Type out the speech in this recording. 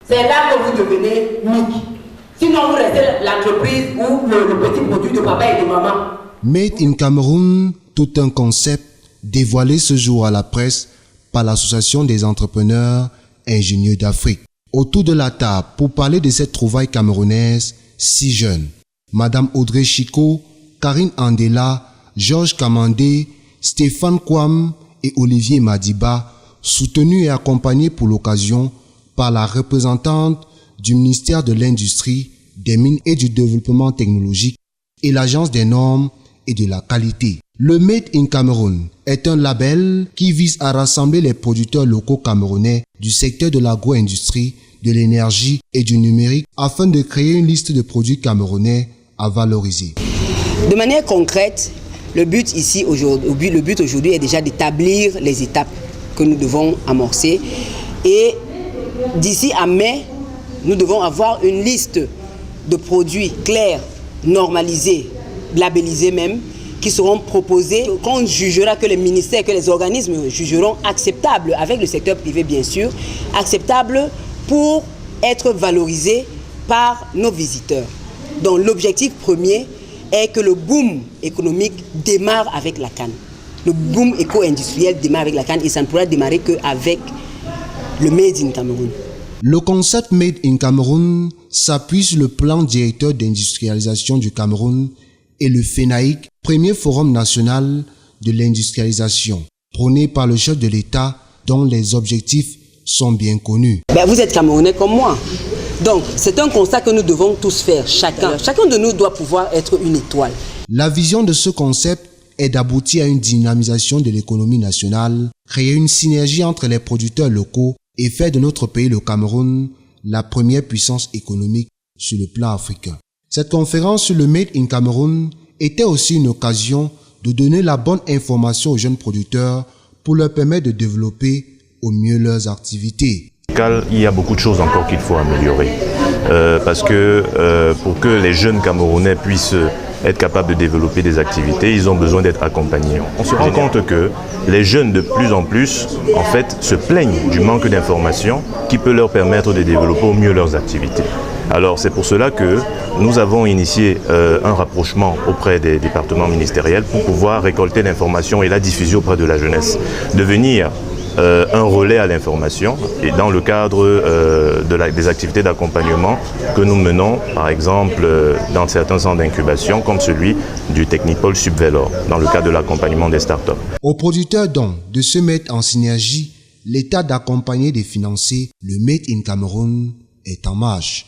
C'est là que vous devenez MIC. Sinon, vous restez l'entreprise ou le petit produit de papa et de maman. Made in Cameroun, tout un concept dévoilé ce jour à la presse par l'Association des entrepreneurs ingénieux d'Afrique. Autour de la table, pour parler de cette trouvaille camerounaise, 6 jeunes. Madame Audrey Chico, Karine Andela, Georges Kamandé, Stéphane Kwam et Olivier Madiba, soutenus et accompagnés pour l'occasion par la représentante du ministère de l'Industrie, des Mines et du Développement technologique et l'Agence des normes et de la qualité. Le Made in Cameroun est un label qui vise à rassembler les producteurs locaux camerounais du secteur de l'agro-industrie, de l'énergie et du numérique afin de créer une liste de produits camerounais à valoriser. De manière concrète, le but aujourd'hui est déjà d'établir les étapes que nous devons amorcer et d'ici à mai, nous devons avoir une liste de produits clairs, normalisés, labellisés même, qui seront proposés, qu'on jugera, que les ministères, que les organismes jugeront acceptables, avec le secteur privé bien sûr, acceptables pour être valorisés par nos visiteurs. Donc l'objectif premier est que le boom économique démarre avec la canne. Le boom éco-industriel démarre avec la canne et ça ne pourra démarrer qu'avec le Made in Cameroun. Le concept Made in Cameroun s'appuie sur le plan directeur d'industrialisation du Cameroun et le FENAIC, premier forum national de l'industrialisation, prôné par le chef de l'État dont les objectifs sont bien connus. Vous êtes Camerounais comme moi. Donc, c'est un constat que nous devons tous faire, chacun. Chacun de nous doit pouvoir être une étoile. La vision de ce concept est d'aboutir à une dynamisation de l'économie nationale, créer une synergie entre les producteurs locaux et faire de notre pays, le Cameroun, la première puissance économique sur le plan africain. Cette conférence sur le Made in Cameroun était aussi une occasion de donner la bonne information aux jeunes producteurs pour leur permettre de développer au mieux leurs activités. Il y a beaucoup de choses encore qu'il faut améliorer parce que pour que les jeunes Camerounais puissent être capables de développer des activités, ils ont besoin d'être accompagnés. On se rend compte que les jeunes de plus en plus en fait se plaignent du manque d'informations qui peut leur permettre de développer au mieux leurs activités. Alors c'est pour cela que nous avons initié un rapprochement auprès des départements ministériels pour pouvoir récolter l'information et la diffuser auprès de la jeunesse, devenir un relais à l'information et dans le cadre des activités d'accompagnement que nous menons, par exemple dans certains centres d'incubation comme celui du Technipole Subvelor, dans le cadre de l'accompagnement des startups. Aux producteurs donc de se mettre en synergie, l'État d'accompagner et de financer le Made in Cameroun est en marche.